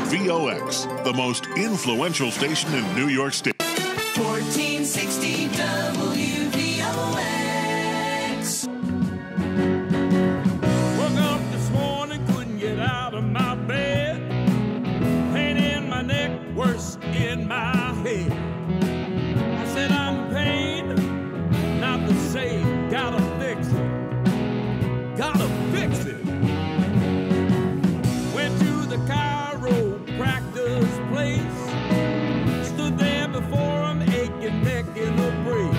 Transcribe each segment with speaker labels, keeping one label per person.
Speaker 1: WVOX, the most influential station in New York State.
Speaker 2: 1460 WVOX.
Speaker 3: Woke up this morning, couldn't get out of my bed. Pain in my neck, worse in my head. I said I'm in pain, not the same. Gotta fix it. Gotta fix it. Went to the chiropractor's place. Stood there before him, aching neck in a brace.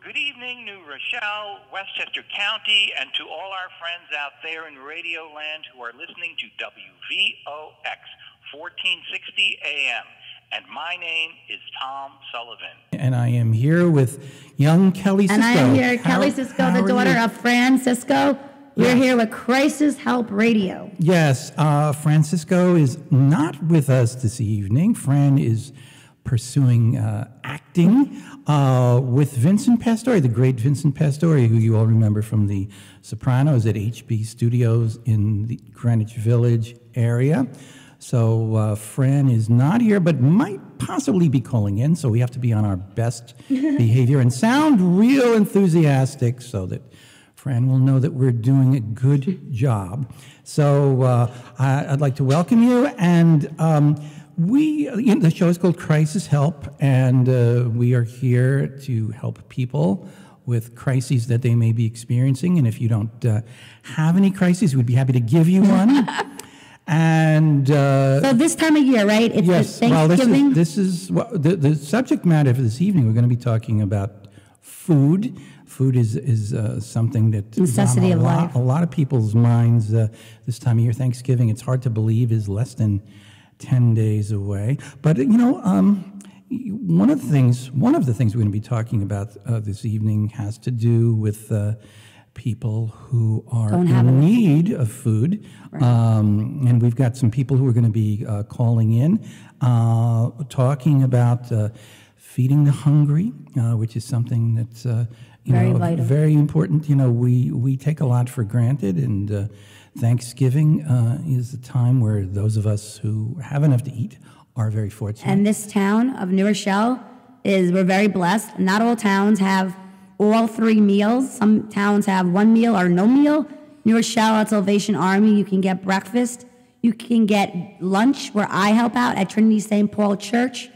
Speaker 4: Good evening, New Rochelle, Westchester County, and to all our friends out there in Radio Land who are listening to WVOX 1460 AM. And my name is Tom Sullivan.
Speaker 5: And I am here with young Kelly Sisco.
Speaker 6: And I am here, Kelly Sisco, the daughter of Fran Sisco. We're here with Crisis Help Radio.
Speaker 5: Yes, Fran Sisco is not with us this evening. Fran is pursuing acting with Vincent Pastore, the great Vincent Pastore, who you all remember from The Sopranos at HB Studios in the Greenwich Village area. So Fran is not here, but might possibly be calling in, so we have to be on our best behavior and sound real enthusiastic so that Fran will know that we're doing a good job. So I'd like to welcome you, and the show is called Crisis Help, and we are here to help people with crises that they may be experiencing, and if you don't have any crises, we'd be happy to give you one. And
Speaker 6: so this time of year, right? It's
Speaker 5: yes.
Speaker 6: Thanksgiving.
Speaker 5: Well, this is the subject matter for this evening. We're going to be talking about food. Food is something that
Speaker 6: necessity of life.
Speaker 5: A lot of people's minds this time of year. Thanksgiving, it's hard to believe, is less than 10 days away. But one of the things we're going to be talking about this evening has to do with people who are in need of food. Right. And we've got some people who are going to be calling in, talking about feeding the hungry, which is something that's very important. You know, we take a lot for granted, and Thanksgiving is a time where those of us who have enough to eat are very fortunate.
Speaker 6: And this town of New Rochelle we're very blessed. Not all towns have all three meals. Some towns have one meal or no meal. New Rochelle at Salvation Army, you can get breakfast. You can get lunch, where I help out at Trinity St. Paul Church.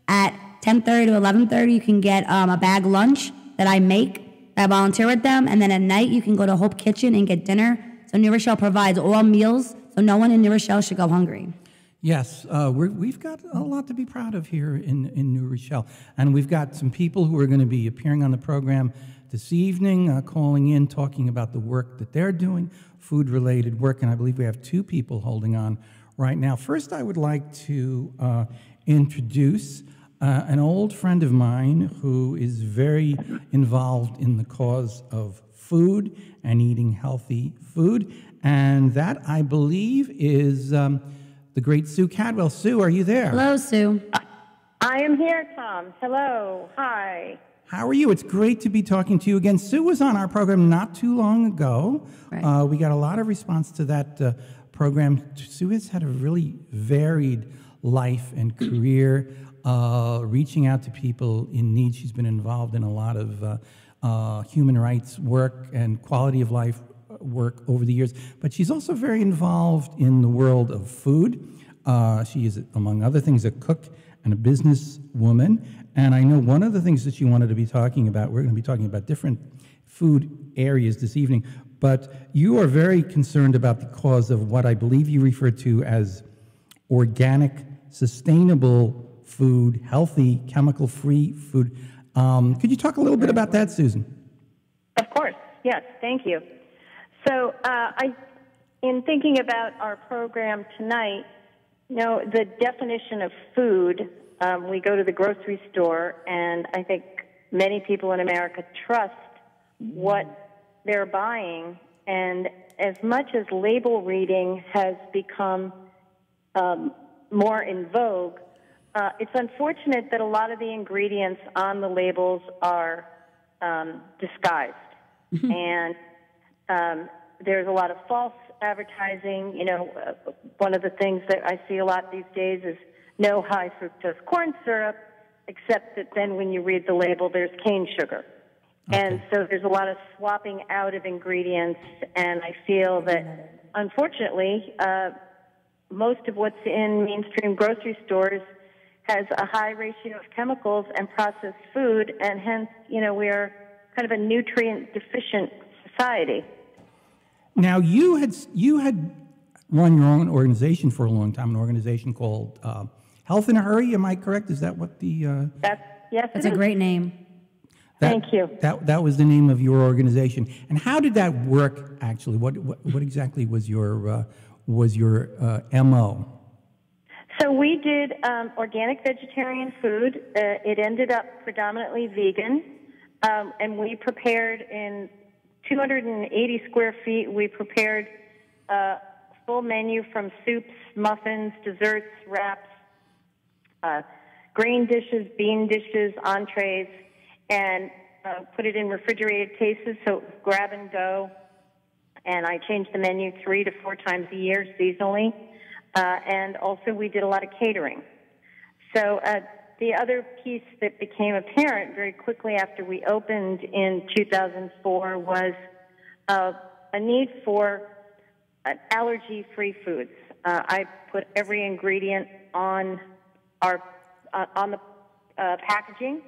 Speaker 6: At 10:30 to 11:30, you can get a bag lunch that I make. I volunteer with them. And then at night, you can go to Hope Kitchen and get dinner. So New Rochelle provides all meals, so no one in New Rochelle should go hungry.
Speaker 5: Yes, we've got a lot to be proud of here in New Rochelle. And we've got some people who are going to be appearing on the program this evening, calling in, talking about the work that they're doing, food-related work. And I believe we have two people holding on right now. First, I would like to introduce an old friend of mine who is very involved in the cause of food and eating healthy food. And that, I believe, is the great Sue Cadwell. Sue, are you there?
Speaker 6: Hello, Sue.
Speaker 7: I am here, Tom. Hello. Hi.
Speaker 5: How are you? It's great to be talking to you again. Sue was on our program not too long ago. Right. We got a lot of response to that program. Sue has had a really varied life and career, reaching out to people in need. She's been involved in a lot of human rights work and quality of life work over the years, but she's also very involved in the world of food. She is, among other things, a cook and a businesswoman, and I know one of the things that she wanted to be talking about, we're going to be talking about different food areas this evening, but you are very concerned about the cause of what I believe you refer to as organic, sustainable food, healthy, chemical-free food. Could you talk a little bit about that, Susan?
Speaker 7: Of course, yes, thank you. So in thinking about our program tonight, the definition of food, we go to the grocery store, and I think many people in America trust what they're buying, and as much as label reading has become more in vogue, it's unfortunate that a lot of the ingredients on the labels are disguised, and there's a lot of false advertising. One of the things that I see a lot these days is no high fructose corn syrup, except that then when you read the label, there's cane sugar. Okay. And so there's a lot of swapping out of ingredients, and I feel that, unfortunately, most of what's in mainstream grocery stores has a high ratio of chemicals and processed food, and hence, we are kind of a nutrient-deficient society.
Speaker 5: Now, you had run your own organization for a long time, an organization called Health in a Hurry. Am I correct? Is that what the?
Speaker 6: That's a great name.
Speaker 7: Thank you.
Speaker 5: That was the name of your organization. And how did that work? Actually, what exactly was your MO?
Speaker 7: So we did organic vegetarian food. It ended up predominantly vegan, and we prepared in 280 square feet. We prepared a full menu from soups, muffins, desserts, wraps, grain dishes, bean dishes, entrees, and put it in refrigerated cases so it was grab and go. And I changed the menu 3 to 4 times a year seasonally. And also we did a lot of catering. So the other piece that became apparent very quickly after we opened in 2004 was a need for allergy-free foods. I put every ingredient on the packaging,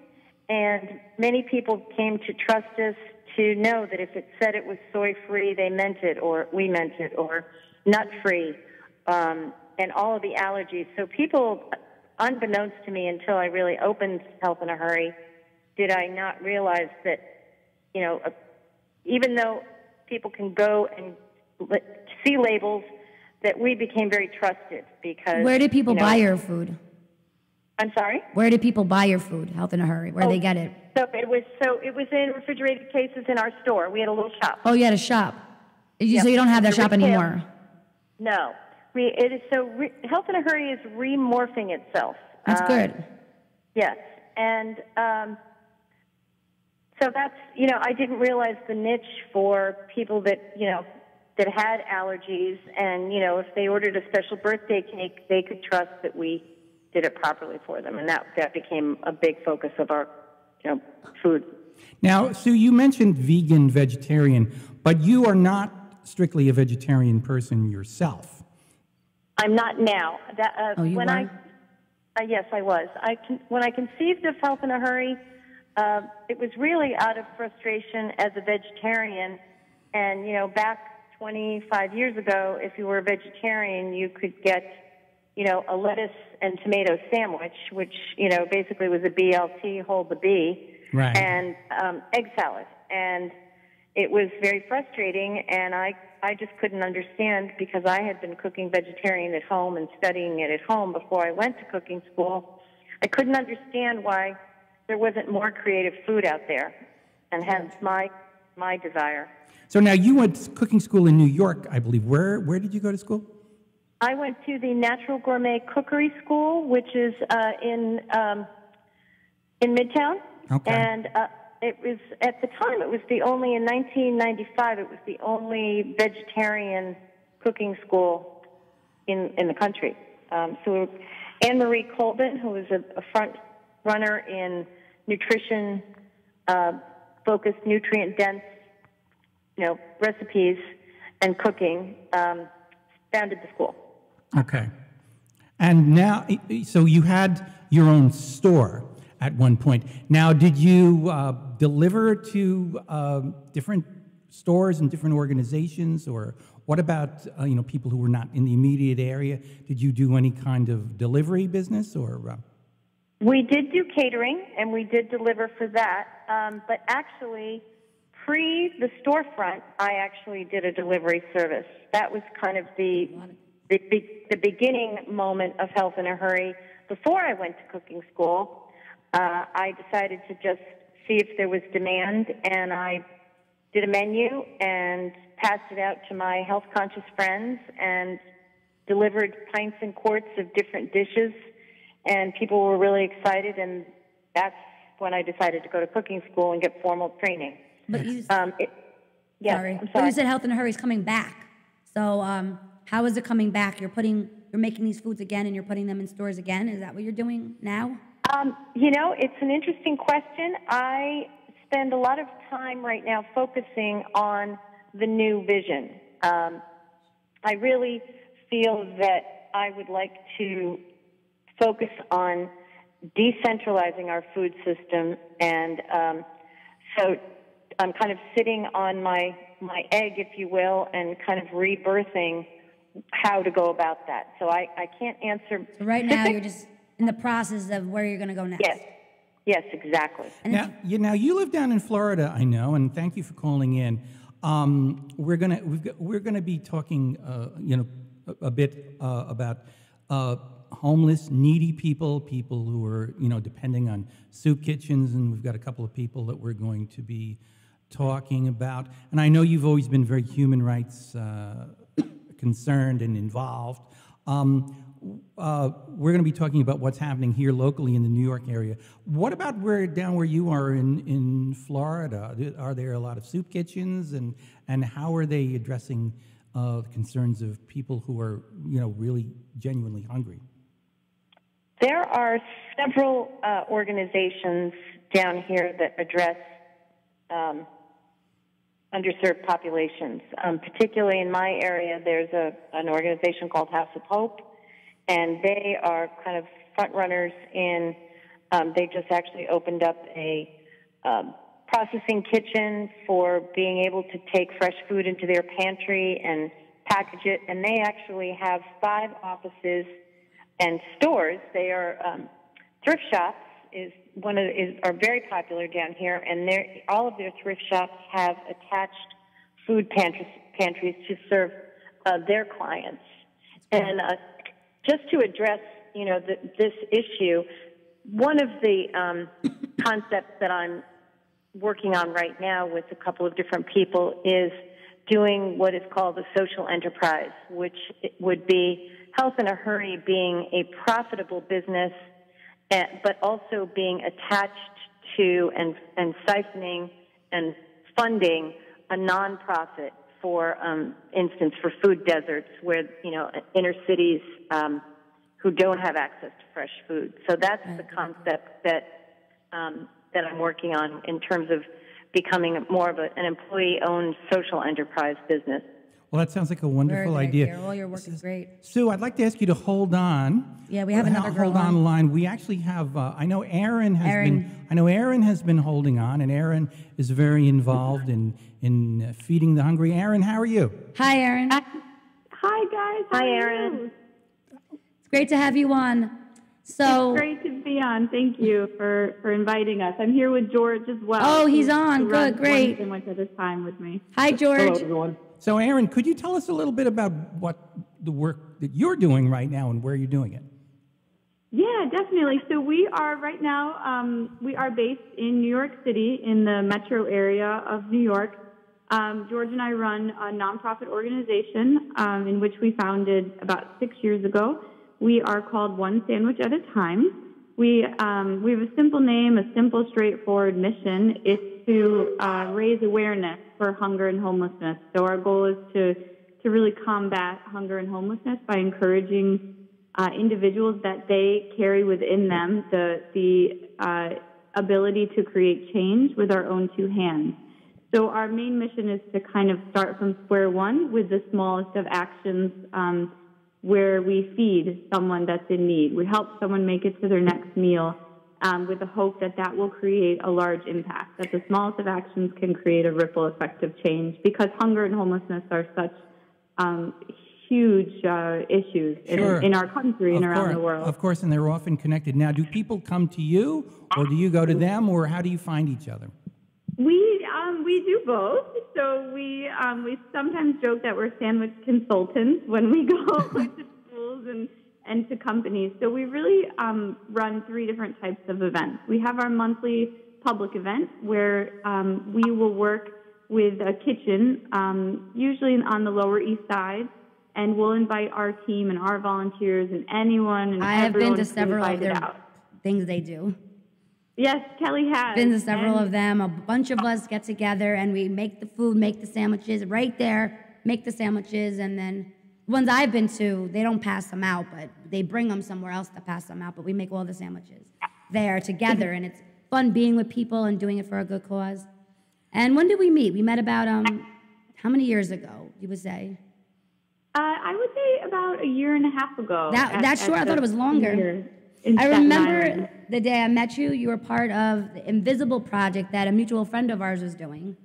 Speaker 7: and many people came to trust us to know that if it said it was soy-free, they meant it, or we meant it, or nut-free, and all of the allergies. So people, unbeknownst to me until I really opened Health in a Hurry, did I not realize that, even though people can go and see labels, that we became very trusted because...
Speaker 6: Where did people buy your food?
Speaker 7: I'm sorry?
Speaker 6: Where did people buy your food, Health in a Hurry? Where they get it?
Speaker 7: So it was in refrigerated cases in our store. We had a little shop.
Speaker 6: Oh, you had a shop. So you don't have that shop anymore?
Speaker 7: No. Health in a Hurry is remorphing itself.
Speaker 6: That's good.
Speaker 7: Yes. And so that's, I didn't realize the niche for people that, that had allergies. And, if they ordered a special birthday cake, they could trust that we did it properly for them. And that became a big focus of our, food.
Speaker 5: Now, Sue, you mentioned vegan, vegetarian, but you are not strictly a vegetarian person yourself.
Speaker 7: I'm not now.
Speaker 6: You were?
Speaker 7: Yes, I was. When I conceived of Health in a Hurry, it was really out of frustration as a vegetarian. And, back 25 years ago, if you were a vegetarian, you could get, a lettuce and tomato sandwich, which, basically was a BLT, hold the B,
Speaker 5: right,
Speaker 7: and egg salad. And it was very frustrating, and I just couldn't understand because I had been cooking vegetarian at home and studying it at home before I went to cooking school. I couldn't understand why there wasn't more creative food out there, and hence my desire.
Speaker 5: So now you went to cooking school in New York, I believe. Where did you go to school?
Speaker 7: I went to the Natural Gourmet Cookery School, which is in Midtown.
Speaker 5: Okay.
Speaker 7: And it was, at the time, in 1995, it was the only vegetarian cooking school in the country. So Anne-Marie Colvin, who was a front runner in nutrition, focused, nutrient-dense, recipes and cooking, founded the school.
Speaker 5: Okay. And now, so you had your own store at one point. Now, did you deliver to different stores and different organizations, or what about people who were not in the immediate area? Did you do any kind of delivery business, or?
Speaker 7: We did do catering, and we did deliver for that. But actually, pre the storefront, I actually did a delivery service. That was kind of the beginning moment of Health in a Hurry. Before I went to cooking school, I decided to just see if there was demand, and I did a menu and passed it out to my health-conscious friends and delivered pints and quarts of different dishes, and people were really excited, and that's when I decided to go to cooking school and get formal training.
Speaker 6: But you,
Speaker 7: I'm sorry.
Speaker 6: But you said Health in a Hurry is coming back. So how is it coming back? You're making these foods again and you're putting them in stores again. Is that what you're doing now?
Speaker 7: It's an interesting question. I spend a lot of time right now focusing on the new vision. I really feel that I would like to focus on decentralizing our food system, and so I'm kind of sitting on my egg, if you will, and kind of rebirthing how to go about that. So I can't answer.
Speaker 6: So right now you're just in the process of where you're going to go next.
Speaker 7: Yes, exactly.
Speaker 5: Now you live down in Florida, I know, and thank you for calling in. We're gonna be talking, a bit about homeless, needy people who are, depending on soup kitchens, and we've got a couple of people that we're going to be talking about. And I know you've always been very human rights concerned and involved. We're going to be talking about what's happening here locally in the New York area. What about where you are in Florida? Are there a lot of soup kitchens, and how are they addressing the concerns of people who are, really genuinely hungry?
Speaker 7: There are several organizations down here that address underserved populations. Particularly in my area, there's an organization called House of Hope, and they are kind of front runners in, they just actually opened up a processing kitchen for being able to take fresh food into their pantry and package it, and they actually have 5 offices and stores. They are thrift shops are very popular down here, and all of their thrift shops have attached food pantries to serve their clients. And just to address, this issue, one of the concepts that I'm working on right now with a couple of different people is doing what is called a social enterprise, which would be Health in a Hurry being a profitable business, but also being attached to and siphoning and funding a nonprofit, for instance, for food deserts, where inner cities who don't have access to fresh food. So that's the concept that I'm working on in terms of becoming more of an employee-owned social enterprise business.
Speaker 5: Well, that sounds like a wonderful idea.
Speaker 6: All your work is great.
Speaker 5: Sue, I'd like to ask you to hold on.
Speaker 6: Yeah, we have another girl
Speaker 5: hold on the line. We actually have. I know Erin has been holding on, and Erin is very involved in feeding the hungry. Erin, how are you?
Speaker 6: Hi, Erin.
Speaker 8: Hi, guys.
Speaker 7: Hi, Erin.
Speaker 6: It's great to have you on. So
Speaker 8: it's great to be on. Thank you for inviting us. I'm here with George as well.
Speaker 6: Oh, he's on. Good, great.
Speaker 8: So much at this time with me.
Speaker 6: Hi, George.
Speaker 9: Hello, everyone.
Speaker 5: So, Erin, could you tell us a little bit about what the work that you're doing right now and where you're doing it?
Speaker 8: Yeah, definitely. So we are right now, we are based in New York City in the metro area of New York. George and I run a nonprofit organization in which we founded about 6 years ago. We are called One Sandwich at a Time. We have a simple name, a simple, straightforward mission. It's to raise awareness for hunger and homelessness. So our goal is to really combat hunger and homelessness by encouraging individuals that they carry within them the ability to create change with our own 2 hands. So our main mission is to kind of start from square one with the smallest of actions, where we feed someone that's in need. We help someone make it to their next meal with the hope that will create a large impact, that the smallest of actions can create a ripple effect of change, because hunger and homelessness are such huge issues in our country and around the world.
Speaker 5: Of course, and they're often connected. Now, do people come to you, or do you go to them, or how do you find each other?
Speaker 8: We do both. So we sometimes joke that we're sandwich consultants when we go to schools and to companies. So we really run 3 different types of events. We have our monthly public event where we will work with a kitchen, usually on the Lower East Side, and we'll invite our team and our volunteers and anyone and
Speaker 6: I have been to
Speaker 8: everyone
Speaker 6: several of their
Speaker 8: out.
Speaker 6: things they do.
Speaker 8: Yes, Kelly has.
Speaker 6: Been to several of them. A bunch of us get together and we make the food, make the sandwiches right there make the sandwiches, and then ones I've been to, they don't pass them out, but they bring them somewhere else to pass them out. But we make all the sandwiches there together, and it's fun being with people and doing it for a good cause. And when did we meet? We met about how many years ago? You would say?
Speaker 8: I would say about a year and a half ago.
Speaker 6: That's short. I thought it was longer. I remember the day I met you. You were part of the Invisible project that a mutual friend of ours was doing.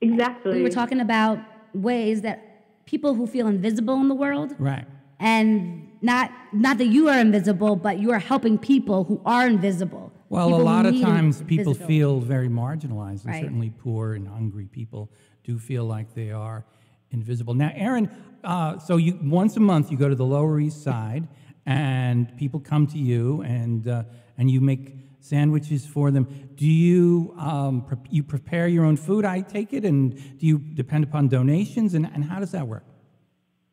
Speaker 8: Exactly.
Speaker 6: We were talking about ways that people who feel invisible in the world,
Speaker 5: Right.
Speaker 6: and not that you are invisible, but you are helping people who are invisible.
Speaker 5: Well,
Speaker 6: People
Speaker 5: a lot
Speaker 6: who
Speaker 5: of
Speaker 6: need
Speaker 5: times people
Speaker 6: visibility.
Speaker 5: feel very marginalized, and
Speaker 6: Right.
Speaker 5: certainly poor and hungry people do feel like they are invisible. Now, Erin, so you once a month you go to the Lower East Side, and people come to you, and you make sandwiches for them. Do you you prepare your own food? I take it, and do you depend upon donations, and how does that work?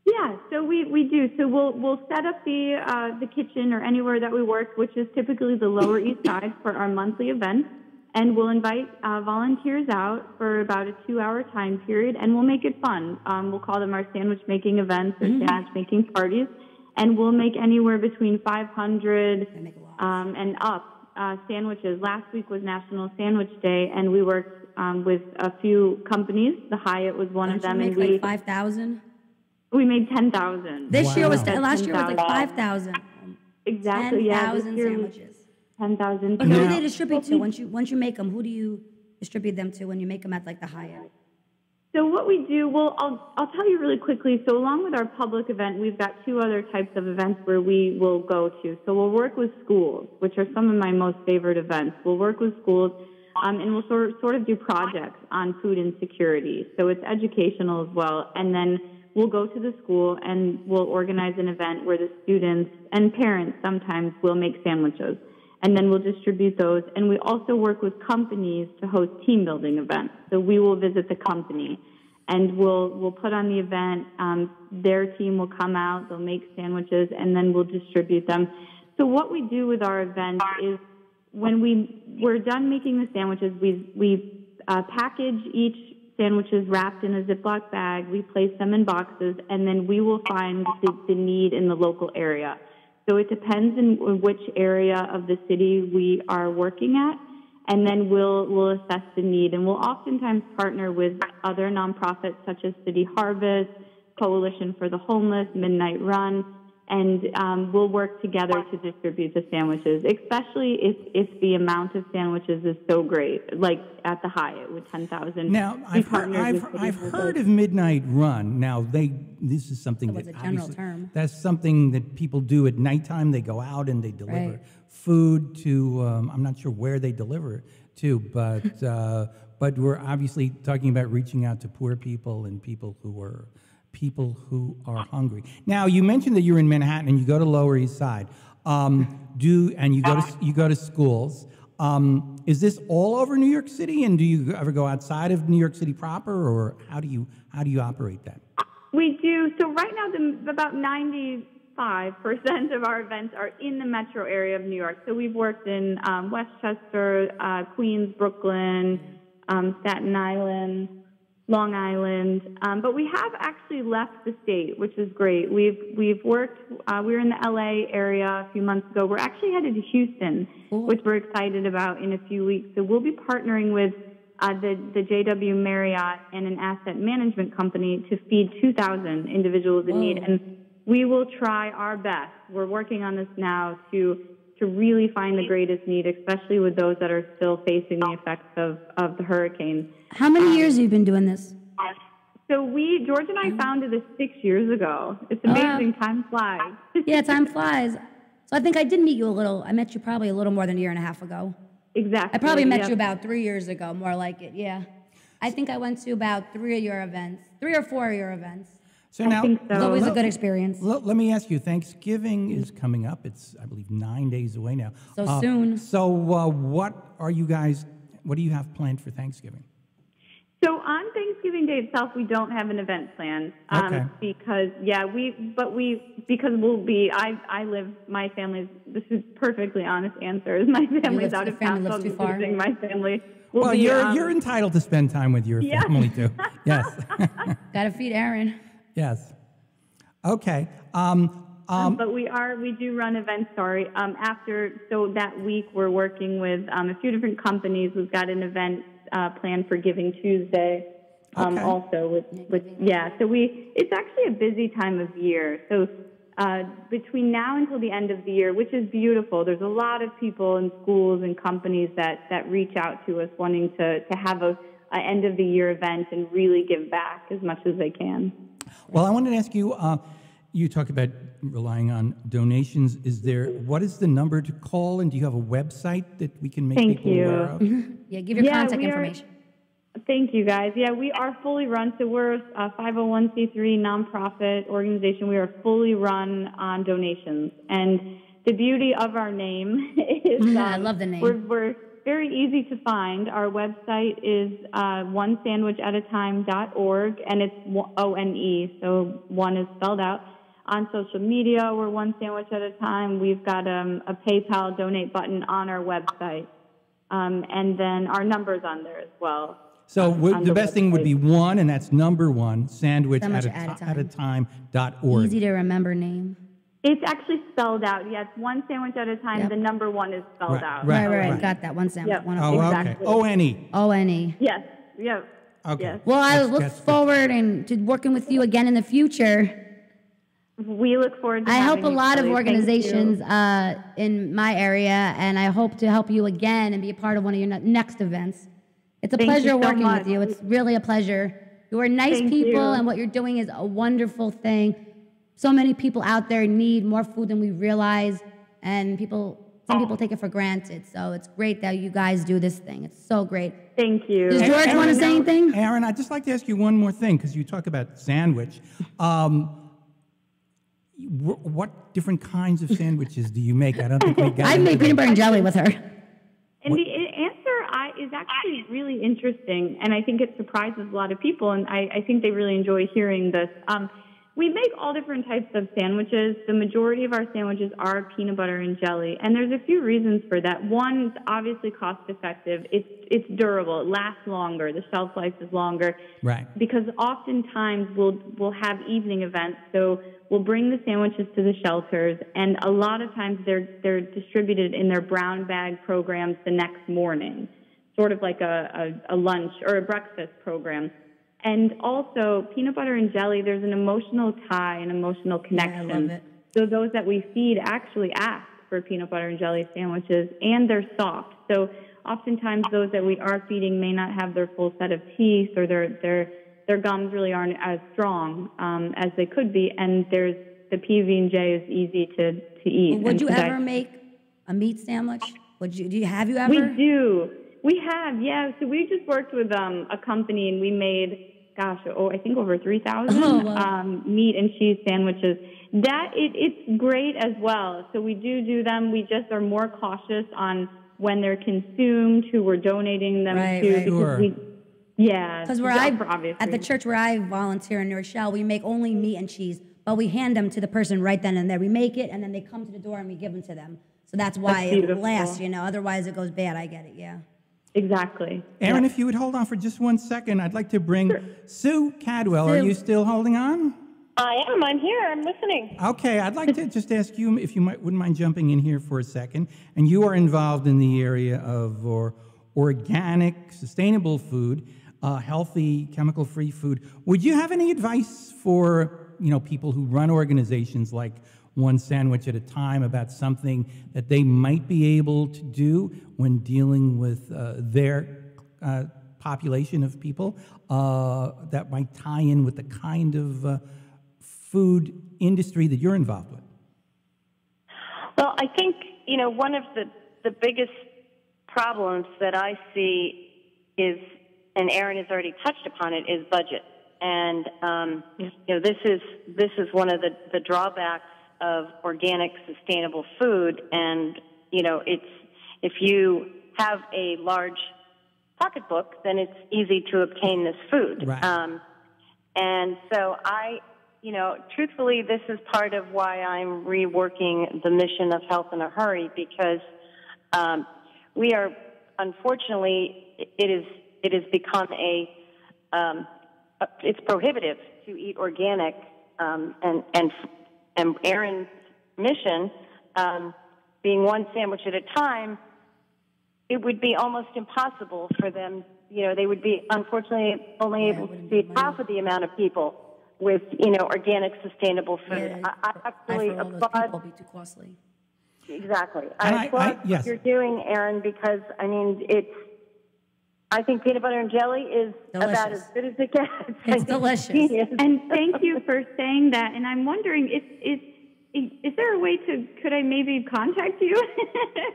Speaker 8: Yeah, so we do. So we'll set up the kitchen or anywhere that we work, which is typically the Lower East Side, for our monthly event, and we'll invite volunteers out for about a 2-hour time period, and we'll make it fun. We'll call them our sandwich making events or sandwich making parties, and we'll make anywhere between 500 and up sandwiches. Last week was National Sandwich Day, and we worked with a few companies. The Hyatt was one of them,
Speaker 6: Don't
Speaker 8: and
Speaker 6: you make like 5,000?
Speaker 8: we made 10,000.
Speaker 6: This year was
Speaker 5: Wow.
Speaker 6: last year was like
Speaker 8: 10,000.
Speaker 6: 5,000.
Speaker 8: Exactly, yeah. This
Speaker 6: 10,000
Speaker 8: year was
Speaker 6: sandwiches.
Speaker 8: 10,000.
Speaker 6: But who do
Speaker 5: Now-
Speaker 6: they distribute to once you make them? Who do you distribute them to when you make them at like the Hyatt?
Speaker 8: So what we do, well, I'll tell you really quickly. So along with our public event, we've got 2 other types of events where we will go to. So we'll work with schools, which are some of my most favorite events. We'll work with schools, and we'll sort of do projects on food insecurity. So it's educational as well. And then we'll go to the school and we'll organize an event where the students and parents sometimes will make sandwiches. And then we'll distribute those. And we also work with companies to host team building events. So we will visit the company and we'll put on the event. Their team will come out, they'll make sandwiches, and then we'll distribute them. So what we do with our events is when we're done making the sandwiches, we package each sandwiches wrapped in a Ziploc bag. We place them in boxes, and then we will find the need in the local area. So it depends on which area of the city we are working at, and then we'll assess the need. And we'll oftentimes partner with other nonprofits such as City Harvest, Coalition for the Homeless, Midnight Run, and we'll work together to distribute the sandwiches, especially if the amount of sandwiches is so great, like at the Hyatt with 10,000.
Speaker 5: Now, I've heard of Midnight Run. Now, this is something
Speaker 6: That was
Speaker 5: that
Speaker 6: a general
Speaker 5: obviously-
Speaker 6: term.
Speaker 5: That's something that people do at nighttime. They go out and they deliver
Speaker 6: Right.
Speaker 5: food to. I'm not sure where they deliver it to, but we're obviously talking about reaching out to poor people and people who are hungry. Now, you mentioned that you're in Manhattan and you go to Lower East Side. You go to schools. Is this all over New York City, and do you ever go outside of New York City proper, or how do you operate that?
Speaker 8: We do. So right now, about 95% of our events are in the metro area of New York. So we've worked in Westchester, Queens, Brooklyn, Staten Island, Long Island, but we have actually left the state, which is great. We've worked. We were in the LA area a few months ago. We're actually headed to Houston, which we're excited about in a few weeks. So we'll be partnering with the JW Marriott and an asset management company to feed 2,000 individuals in need, and we will try our best. We're working on this now to really find the greatest need, especially with those that are still facing the effects of the hurricanes.
Speaker 6: How many years have you been doing this?
Speaker 8: So George and I founded this 6 years ago. It's amazing. Time flies.
Speaker 6: Yeah, time flies. So I think I did meet you a little. I met you probably a little more than a year and a half ago.
Speaker 8: Exactly.
Speaker 6: I probably met you about 3 years ago, more like it, yeah. I think I went to about 3 or 4 of your events.
Speaker 5: So now,
Speaker 8: think so.
Speaker 6: It was always a good experience.
Speaker 5: let me ask you. Thanksgiving is coming up. It's, I believe, 9 days away now.
Speaker 6: So soon.
Speaker 5: So what do you have planned for Thanksgiving?
Speaker 8: So on Thanksgiving Day itself, we don't have an event planned
Speaker 5: Okay.
Speaker 8: because I live. My family's. This is perfectly honest answer. Is my family's out of town, so I'll be visiting my family.
Speaker 5: Well, you're entitled to spend time with your family too. Yes.
Speaker 6: Gotta feed Erin.
Speaker 5: Yes. Okay.
Speaker 8: But we do run events, so that week we're working with a few different companies. We've got an event planned for Giving Tuesday, also it's actually a busy time of year. So between now until the end of the year, which is beautiful, there's a lot of people in schools and companies that reach out to us wanting to have a end of the year event and really give back as much as they can.
Speaker 5: Well, I wanted to ask you, you talk about relying on donations. What is the number to call, and do you have a website that we can make people aware of?
Speaker 6: Yeah, give your contact information.
Speaker 8: Thank you, guys. Yeah, we are fully run. So we're a 501c3 nonprofit organization. We are fully run on donations. And the beauty of our name is...
Speaker 6: I love the name.
Speaker 8: We're very easy to find. Our website is onesandwichatatime.org, and it's ONE, so one is spelled out. On social media, we're One Sandwich at a Time. We've got a PayPal donate button on our website. And then our number's on there as well.
Speaker 5: So the best thing would be one, and that's number one, sandwich at a time.org.
Speaker 6: Easy to remember name.
Speaker 8: It's actually spelled out. Yeah, it's One Sandwich at a Time. Yep. The number one is spelled out.
Speaker 6: Right. Got that. One sandwich.
Speaker 8: Yep.
Speaker 6: Exactly.
Speaker 5: Okay. O-N-E.
Speaker 6: O-N-E.
Speaker 8: Yes. Yep.
Speaker 5: Okay.
Speaker 8: Yes.
Speaker 6: Well, I look forward to working with you again in the future.
Speaker 8: We look forward to
Speaker 6: I help a lot of
Speaker 8: Kelly.
Speaker 6: organizations in my area, and I hope to help you again and be a part of one of your next events. It's a pleasure working with you. It's really a pleasure. You are nice people, and what you're doing is a wonderful thing. So many people out there need more food than we realize, and some people take it for granted. So it's great that you guys do this thing. It's so great.
Speaker 8: Thank you.
Speaker 6: Does George want to say anything?
Speaker 5: Erin, I'd just like to ask you one more thing, because you talk about sandwich. What different kinds of sandwiches do you make? I don't think we got
Speaker 6: I made peanut butter and jelly with her.
Speaker 8: And the answer is actually really interesting, and I think it surprises a lot of people, and I think they really enjoy hearing this. We make all different types of sandwiches. The majority of our sandwiches are peanut butter and jelly, and there's a few reasons for that. One, it's obviously cost effective. It's durable. It lasts longer. The shelf life is longer.
Speaker 5: Right.
Speaker 8: Because oftentimes we'll have evening events, so we'll bring the sandwiches to the shelters, and a lot of times they're distributed in their brown bag programs the next morning, sort of like a lunch or a breakfast program. And also, peanut butter and jelly, there's an emotional tie, an emotional connection.
Speaker 6: Yeah, I love it.
Speaker 8: So those that we feed actually ask for peanut butter and jelly sandwiches, and they're soft. So oftentimes those that we are feeding may not have their full set of teeth, or their gums really aren't as strong as they could be, and there's the PB&J is easy to eat.
Speaker 6: Would you ever make a meat sandwich? Have you ever?
Speaker 8: We do. We have, yeah. So we just worked with a company, and we made, I think over 3,000 meat and cheese sandwiches. It's great as well. So we do them. We just are more cautious on when they're consumed, who we're donating them to.
Speaker 6: Right.
Speaker 5: Sure.
Speaker 8: Because
Speaker 6: at the church where I volunteer in Rochelle, we make only meat and cheese, but we hand them to the person right then and there. We make it, and then they come to the door, and we give them to them. So that's why it lasts, Otherwise, it goes bad. I get it, yeah.
Speaker 8: Exactly.
Speaker 5: Erin, if you would hold on for just 1 second, I'd like to bring Sue Cadwell. Are you still holding on?
Speaker 7: I am. I'm here. I'm listening.
Speaker 5: Okay. I'd like to just ask you if you wouldn't mind jumping in here for a second. And you are involved in the area of organic, sustainable food, healthy, chemical-free food. Would you have any advice for people who run organizations like One Sandwich at a Time about something that they might be able to do when dealing with their population of people that might tie in with the kind of food industry that you're involved with?
Speaker 7: Well, I think, one of the biggest problems that I see is, and Erin has already touched upon it, is budget. And, this is one of the drawbacks of organic, sustainable food. And, if you have a large pocketbook, then it's easy to obtain this food.
Speaker 5: Right.
Speaker 7: And so truthfully, this is part of why I'm reworking the mission of Health in a Hurry, because we are, unfortunately, it has become it's prohibitive to eat organic, and Erin's mission, being one sandwich at a time, it would be almost impossible for them. They would be, unfortunately, only able to feed half of the amount of people with, organic, sustainable food. I actually applaud.
Speaker 6: Those people be too costly.
Speaker 7: Exactly. I applaud what you're doing, Erin, because, I think peanut butter and jelly is delicious. About as good as it gets.
Speaker 6: It's delicious.
Speaker 8: And thank you for saying that. And I'm wondering, is there a way could I maybe contact you?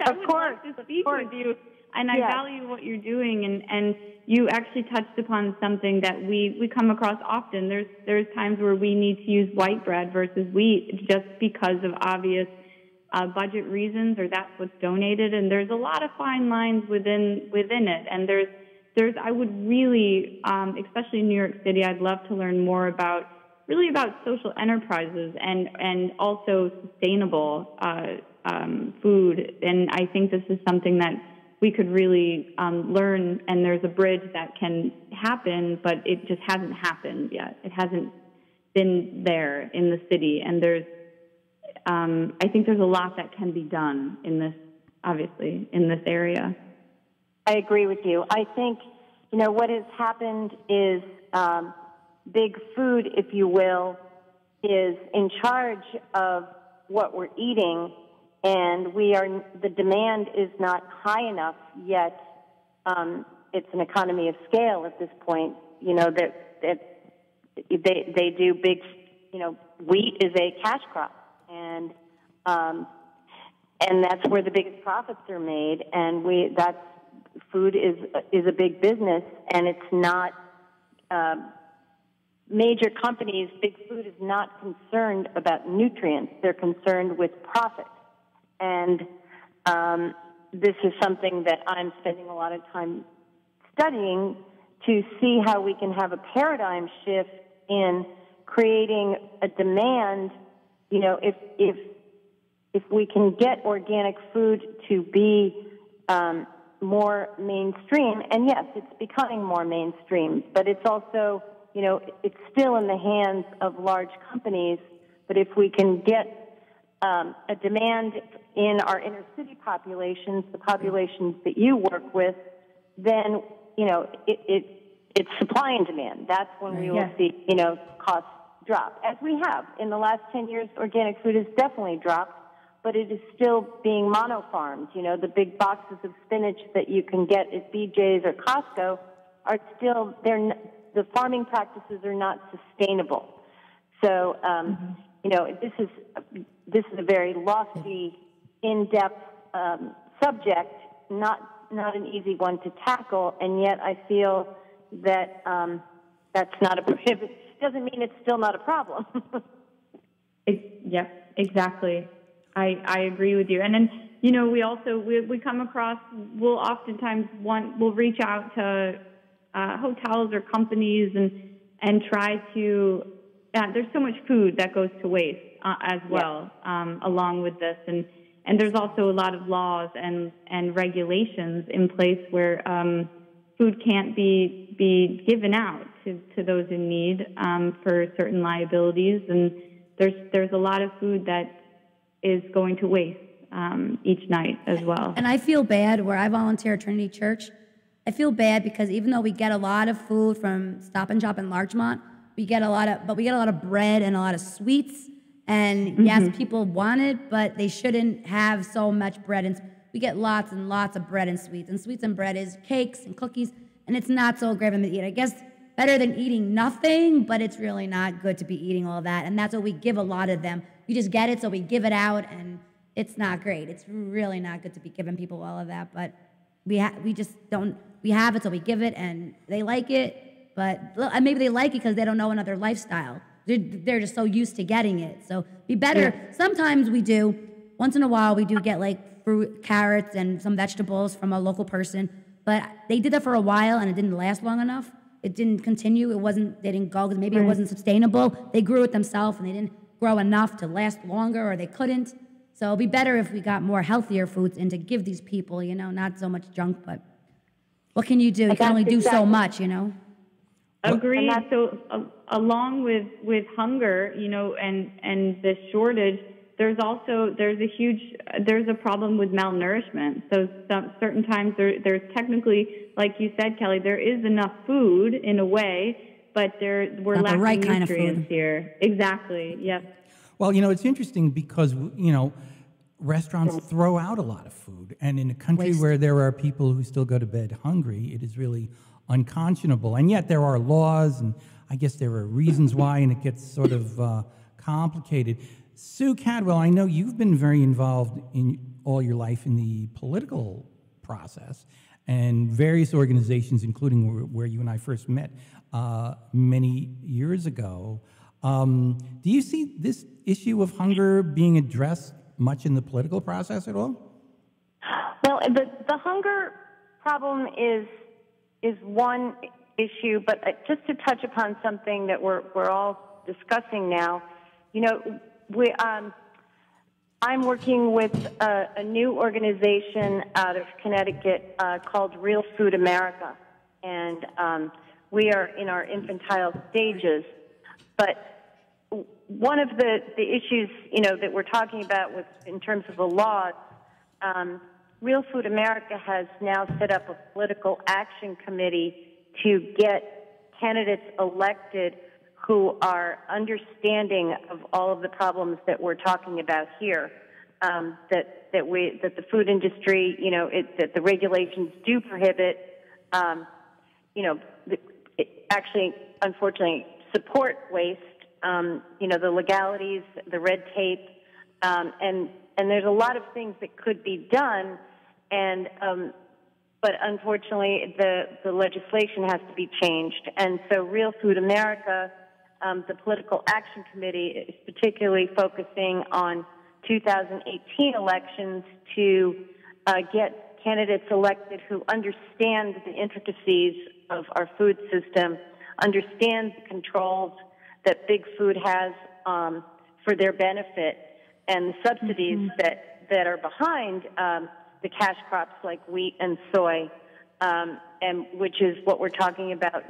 Speaker 7: Of course.
Speaker 8: To speak with you. And I value what you're doing. And you actually touched upon something that we come across often. There's times where we need to use white bread versus wheat just because of obvious budget reasons, or that's what's donated. And there's a lot of fine lines within it. And there's I would really, especially in New York City, I'd love to learn more about social enterprises and also sustainable food. And I think this is something that we could really learn, and there's a bridge that can happen, but it just hasn't happened yet. It hasn't been there in the city. And I think there's a lot that can be done in this area.
Speaker 7: I agree with you. I think, what has happened is big food, if you will, is in charge of what we're eating, and the demand is not high enough yet. It's an economy of scale at this point. That they do big, wheat is a cash crop, and that's where the biggest profits are made, and food is a big business, and it's not major companies. Big food is not concerned about nutrients; they're concerned with profit. And this is something that I'm spending a lot of time studying to see how we can have a paradigm shift in creating a demand. If we can get organic food to be more mainstream, and yes, it's becoming more mainstream, but it's also, it's still in the hands of large companies. But if we can get a demand in our inner city populations, the populations that you work with, then, it's supply and demand. That's when we will see, costs drop. As we have. In the last 10 years, organic food has definitely dropped, but it is still being mono-farmed. The big boxes of spinach that you can get at BJ's or Costco are still, the farming practices are not sustainable. So, this is a very lofty, in-depth subject, not an easy one to tackle, and yet I feel that that's not a prohibit. Doesn't mean it's still not a problem.
Speaker 8: Yeah, exactly. I agree with you. And then, we come across, we'll oftentimes we'll reach out to hotels or companies and try to, there's so much food that goes to waste as well, along with this. And there's also a lot of laws and regulations in place where food can't be given out to those in need for certain liabilities. And there's a lot of food that is going to waste each night as well.
Speaker 6: And I feel bad where I volunteer at Trinity Church. I feel bad because even though we get a lot of food from Stop and Shop in Larchmont, we get a lot of bread and a lot of sweets. And yes, people want it, but they shouldn't have so much bread. And we get lots and lots of bread and sweets. And sweets and bread is cakes and cookies, and it's not so great for them to eat. I guess better than eating nothing, but it's really not good to be eating all that. And that's what we give a lot of them. We just get it, so we give it out, and it's not great. It's really not good to be giving people all of that, but we just don't. We have it, so we give it, and they like it, but maybe they like it because they don't know another lifestyle. They're just so used to getting it. So be better. Yeah. Sometimes we do. Once in a while, we do get like fruit, carrots, and some vegetables from a local person, but they did that for a while, and it didn't last long enough. It didn't continue. They didn't go because maybe it wasn't sustainable. They grew it themselves, and they didn't grow enough to last longer, or they couldn't. So it'd be better if we got more healthier foods and to give these people, not so much junk, but what can you do? You can only do so much,
Speaker 8: Agreed. So along with hunger, and the shortage, there's a problem with malnourishment. So certain times there's technically, like you said, Kelly, there is enough food in a way, but we're
Speaker 6: not
Speaker 8: lacking
Speaker 6: the right kind of
Speaker 8: nutrients
Speaker 6: food
Speaker 8: here. Exactly. Yes.
Speaker 5: Well, it's interesting because, restaurants throw out a lot of food. And in a country where there are people who still go to bed hungry, it is really unconscionable. And yet there are laws, and I guess there are reasons why, and it gets sort of complicated. Sue Cadwell, I know you've been very involved in all your life in the political process and various organizations, including where you and I first met many years ago. Do you see this issue of hunger being addressed much in the political process at all?
Speaker 7: Well, the hunger problem is one issue, but just to touch upon something that we're all discussing now, I'm working with a new organization out of Connecticut called Real Food America, and we are in our infantile stages. But one of the issues, that we're talking about in terms of the laws, Real Food America has now set up a political action committee to get candidates elected who are understanding of all of the problems that we're talking about here. That the food industry, that the regulations do prohibit, actually, unfortunately, support waste. The legalities, the red tape, and there's a lot of things that could be done, but unfortunately, the legislation has to be changed. And so, Real Food America, the Political Action Committee, is particularly focusing on 2018 elections to get candidates elected who understand the intricacies of our food system, understand the controls that big food has for their benefit, and the subsidies that are behind the cash crops like wheat and soy, and which is what we're talking about,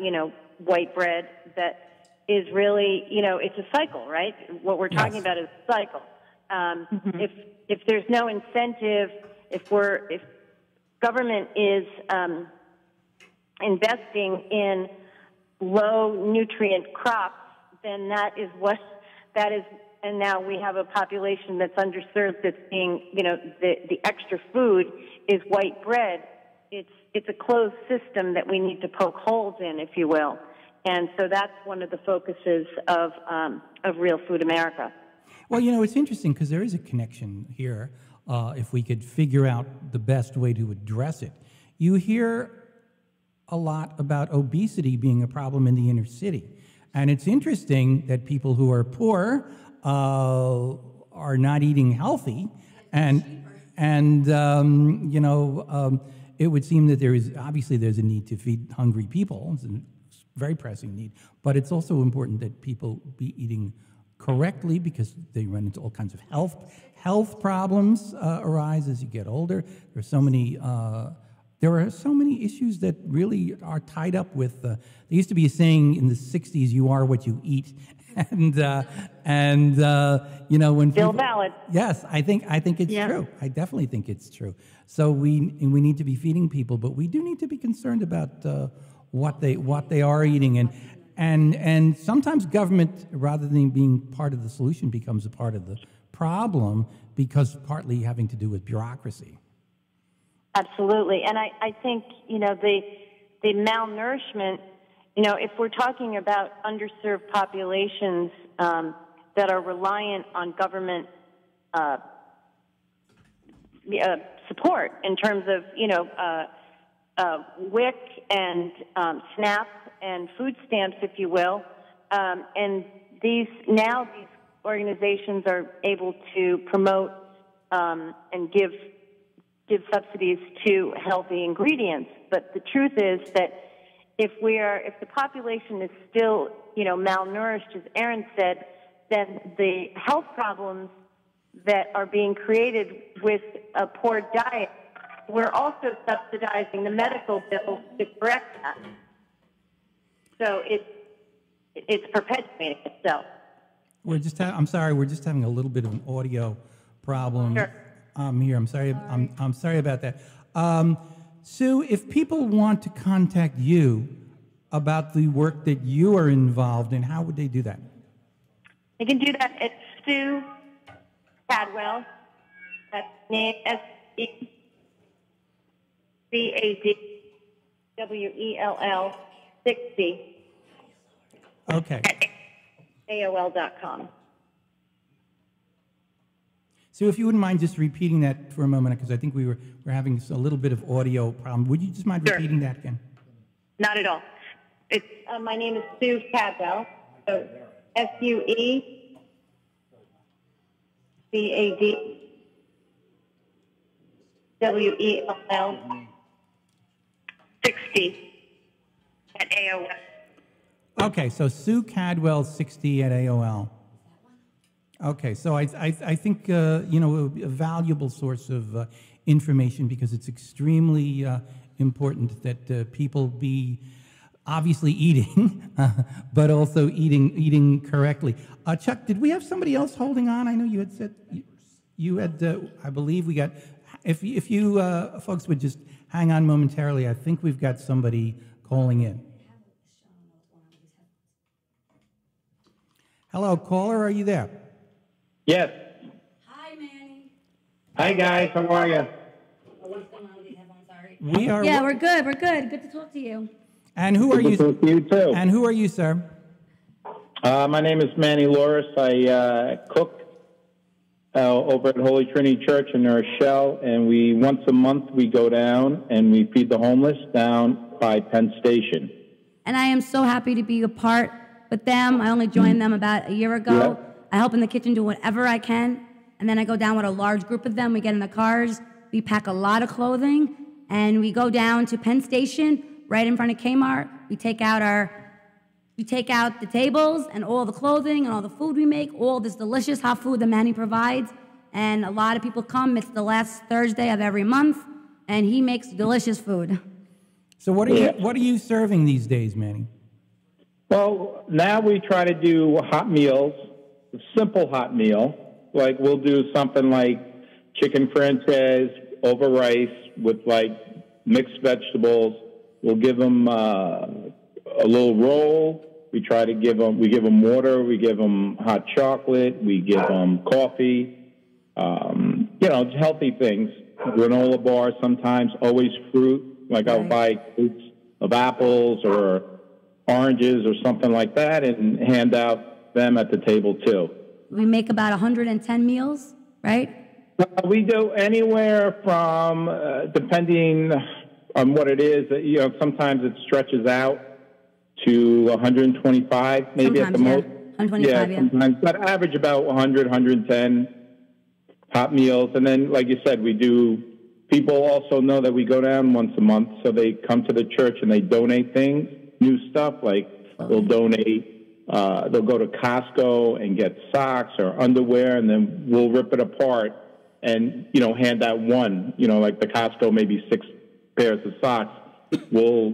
Speaker 7: white bread, that is really, it's a cycle, right? What we're talking about is a cycle. If there's no incentive, if government is investing in low nutrient crops, then that is, and now we have a population that's underserved, that's being, the extra food is white bread. It's a closed system that we need to poke holes in, if you will. And so that's one of the focuses of Real Food America.
Speaker 5: Well, it's interesting because there is a connection here. If we could figure out the best way to address it. You hear a lot about obesity being a problem in the inner city. And it's interesting that people who are poor are not eating healthy, and it would seem that there's a need to feed hungry people. It's a very pressing need, but it's also important that people be eating correctly because they run into all kinds of health problems arise as you get older. There are so many issues that really are tied up with. There used to be a saying in the '60s: "You are what you eat," and when
Speaker 7: still valid.
Speaker 5: Yes, I think it's true. I definitely think it's true. So we need to be feeding people, but we do need to be concerned about what they are eating, and sometimes government, rather than being part of the solution, becomes a part of the problem because partly having to do with bureaucracy.
Speaker 7: Absolutely. And I think, the malnourishment, if we're talking about underserved populations that are reliant on government support in terms of, WIC and SNAP and food stamps, if you will, and these organizations are able to promote and give subsidies to healthy ingredients. But the truth is that if the population is still, malnourished, as Erin said, then the health problems that are being created with a poor diet, we're also subsidizing the medical bills to correct that. So it's perpetuating itself.
Speaker 5: I'm sorry, we're just having a little bit of an audio problem.
Speaker 7: Sure.
Speaker 5: Here. I'm sorry. I'm sorry about that. Sue, if people want to contact you about the work that you are involved in, how would they do that?
Speaker 7: You can do that at Sue Cadwell. That's name SECADWELL 60
Speaker 5: Okay.
Speaker 7: at AOL.com.
Speaker 5: So if you wouldn't mind just repeating that for a moment, because I think we're having a little bit of audio problem. Would you just mind repeating that again?
Speaker 7: Not at all. It's my name is Sue Cadwell. So SUECADWELL 60 at AOL.
Speaker 5: Okay, so Sue Cadwell 60 at AOL. Okay, so I think a valuable source of information, because it's extremely important that people be obviously eating, but also eating correctly. Chuck, did we have somebody else holding on? I know you had said you had. I believe we got. If you folks would just hang on momentarily, I think we've got somebody calling in. Hello, caller. Are you there?
Speaker 9: Yes.
Speaker 6: Hi, Manny.
Speaker 9: Hi, guys. How are you?
Speaker 6: What's going on with these headphones? Sorry.
Speaker 5: We are.
Speaker 6: Yeah, we're good. We're good. Good to talk to you.
Speaker 5: And who are you?
Speaker 9: Good to talk to you, too.
Speaker 5: And who are you, sir?
Speaker 9: My name is Manny Louros. I cook over at Holy Trinity Church in Rochelle, and once a month we go down and we feed the homeless down by Penn Station.
Speaker 6: And I am so happy to be a part with them. I only joined them about a year ago.
Speaker 9: Yeah.
Speaker 6: I help in the kitchen, do whatever I can, and then I go down with a large group of them. We get in the cars, we pack a lot of clothing, and we go down to Penn Station, right in front of Kmart. We take out the tables and all the clothing and all the food we make, all this delicious hot food that Manny provides. And a lot of people come. It's the last Thursday of every month, and he makes delicious food.
Speaker 5: So what are you serving these days, Manny?
Speaker 9: Well, now we try to do hot meals, a simple hot meal. Like we'll do something like chicken francaise over rice with like mixed vegetables. We'll give them a little roll. We try to give them water. We give them hot chocolate. We give them coffee. Healthy things. Granola bars sometimes. Always fruit. Like I'll buy fruits of apples or oranges or something like that, and hand out them at the table too.
Speaker 6: We make about 110 meals, right?
Speaker 9: We do anywhere from, depending on what it is, sometimes it stretches out to 125, maybe
Speaker 6: Sometimes,
Speaker 9: at the most.
Speaker 6: 125, yeah.
Speaker 9: Sometimes, but average about 100, 110 hot meals. And then, like you said, people also know that we go down once a month, so they come to the church and they donate things, new stuff, like they'll donate, they'll go to Costco and get socks or underwear, and then we'll rip it apart and, hand out one, like the Costco, maybe 6 pairs of socks. We'll,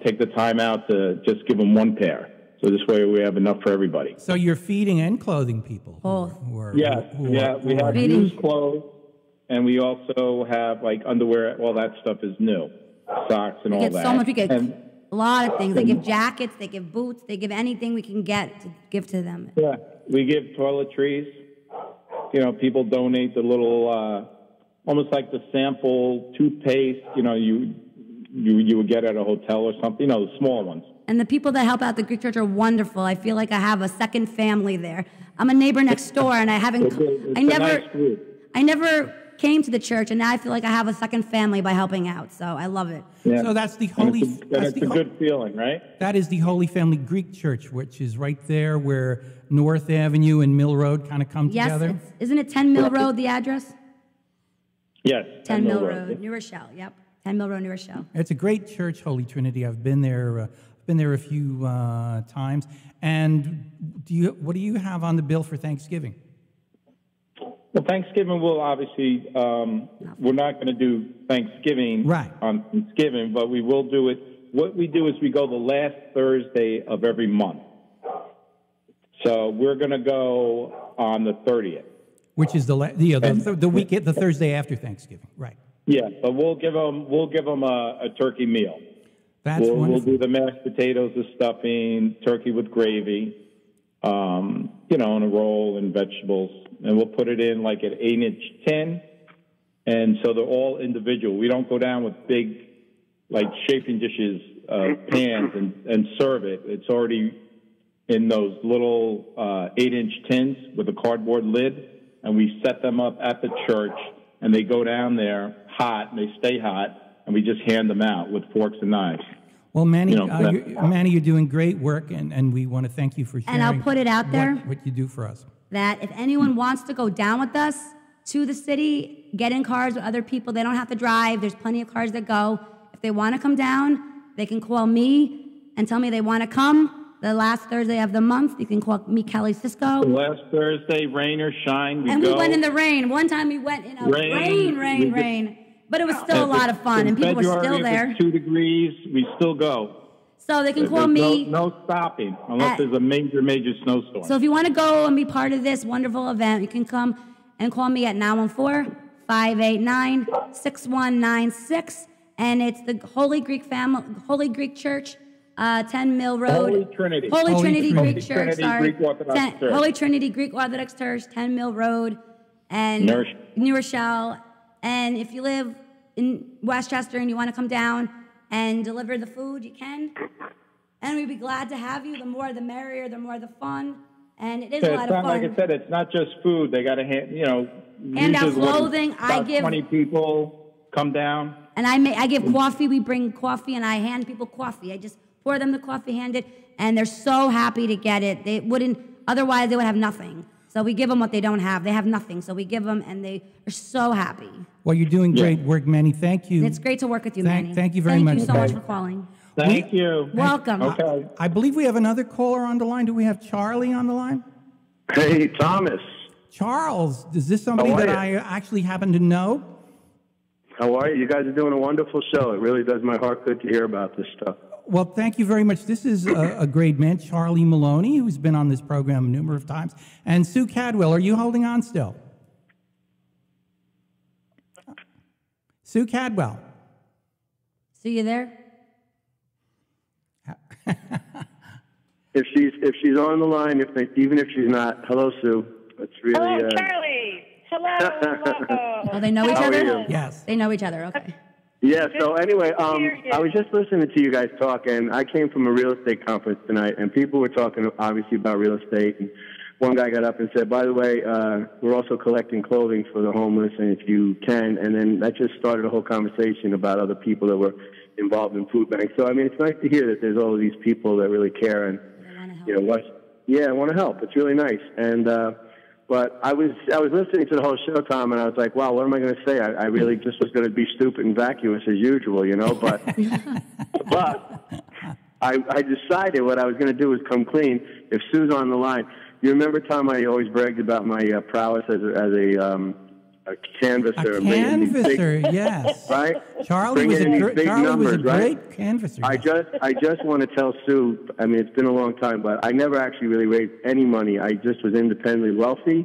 Speaker 9: take the time out to just give them 1 pair. So this way we have enough for everybody.
Speaker 5: So you're feeding and clothing people.
Speaker 9: We have used clothes, and we also have like underwear. All that stuff is new, socks and all that.
Speaker 6: We get so much. We get a lot of things. They give jackets, they give boots, they give anything we can get to give to them.
Speaker 9: Yeah, we give toiletries. People donate the little, almost like the sample toothpaste. You would get at a hotel or something. The small ones.
Speaker 6: And the people that help out the Greek church are wonderful. I feel like I have a second family there. I'm a neighbor next door, and I never came to the church, and now I feel like I have a second family by helping out. So I love it.
Speaker 5: Yeah. So that's the Holy.
Speaker 9: That's a good feeling, right?
Speaker 5: That is the Holy Family Greek Church, which is right there where North Avenue and Mill Road kind of come together.
Speaker 6: Yes, isn't it 10 Mill Road, the address?
Speaker 9: Yes.
Speaker 6: 10 Mill Road, New Rochelle. Yep, 10 Mill Road, New Rochelle.
Speaker 5: It's a great church, Holy Trinity. I've been there. Been there a few times. And what do you have on the bill for Thanksgiving?
Speaker 9: Well, Thanksgiving will obviously, we're not going to do Thanksgiving on Thanksgiving, but we will do it what we do is we go the last Thursday of every month. So we're going to go on the 30th.
Speaker 5: Which is the weekend, the Thursday after Thanksgiving, right?
Speaker 9: Yeah, but we'll give them a turkey meal. We'll do the mashed potatoes, the stuffing, turkey with gravy, and a roll and vegetables, and we'll put it in like an 8-inch tin, and so they're all individual. We don't go down with big, like chafing dishes, pans, and serve it. It's already in those little 8-inch tins with a cardboard lid, and we set them up at the church, and they go down there hot, and they stay hot, and we just hand them out with forks and knives.
Speaker 5: Well, Manny, Manny, you're doing great work, and we want to thank you for sharing.
Speaker 6: And I'll put it out there
Speaker 5: what you do for us.
Speaker 6: That if anyone wants to go down with us to the city, get in cars with other people. They don't have to drive. There's plenty of cars that go. If they want to come down, they can call me and tell me they want to come. The last Thursday of the month, you can call me, Kelly Cisco.
Speaker 9: Last Thursday, rain or shine,
Speaker 6: we went in the rain. One time we went in a rain. But it was still a lot of fun, and people were still there.
Speaker 9: If it's 2 degrees, we still go.
Speaker 6: So they can call me.
Speaker 9: No stopping unless there's a major snowstorm.
Speaker 6: So if you want to go and be part of this wonderful event, you can come and call me at 914-589-6196. And it's the Holy Greek Church, 10 Mill Road. Holy Trinity Greek Church, sorry. Holy Trinity Greek Orthodox Church, 10 Mill Road, and New Rochelle. And if you live in Westchester and you want to come down and deliver the food, you can. And we'd be glad to have you. The more the merrier, the more the fun. And it is a lot of fun.
Speaker 9: Like I said, it's not just food. They got to hand
Speaker 6: out clothing. I give
Speaker 9: 20 people come down.
Speaker 6: And I give coffee. We bring coffee, and I hand people coffee. I just pour them the coffee, hand it, and they're so happy to get it. They wouldn't, otherwise they would have nothing. So we give them what they don't have. They have nothing, so we give them, and they are so happy.
Speaker 5: Well, you're doing great work, Manny. Thank you.
Speaker 6: It's great to work with you, Manny.
Speaker 5: Thank you very much.
Speaker 6: Thank you so much for calling.
Speaker 9: Thank you.
Speaker 6: Welcome.
Speaker 9: Okay.
Speaker 5: I believe we have another caller on the line. Do we have Charlie on the line?
Speaker 10: Hey, Thomas.
Speaker 5: Charles, is this somebody that I actually happen to know?
Speaker 10: How are you? You guys are doing a wonderful show. It really does my heart good to hear about this stuff.
Speaker 5: Well, thank you very much. This is a great man, Charlie Maloney, who's been on this program numerous times. And Sue Cadwell, are you holding on still? Sue Cadwell.
Speaker 6: Sue, you there?
Speaker 10: If she's on the line, even if she's not, hello, Sue. It's really.
Speaker 7: Hello, Charlie. Hello.
Speaker 6: Oh, they know each other?
Speaker 10: You?
Speaker 5: Yes.
Speaker 6: They know each other. Okay.
Speaker 10: Yeah, so anyway, I was just listening to you guys talk, and I came from a real estate conference tonight, and people were talking, obviously, about real estate, and one guy got up and said, by the way, we're also collecting clothing for the homeless, and if you can, and then that just started a whole conversation about other people that were involved in food banks. So, I mean, it's nice to hear that there's all of these people that really care and, want to help. It's really nice. And but I was listening to the whole show, Tom, and I was like, wow, what am I going to say? I really just was going to be stupid and vacuous as usual, but but I decided what I was going to do was come clean. If Sue's on the line, you remember, Tom, I always bragged about my prowess as a canvasser.
Speaker 5: A canvasser, yes.
Speaker 10: Right?
Speaker 5: Charlie was a great canvasser.
Speaker 10: I just want to tell Sue, I mean, it's been a long time, but I never actually really raised any money. I just was independently wealthy.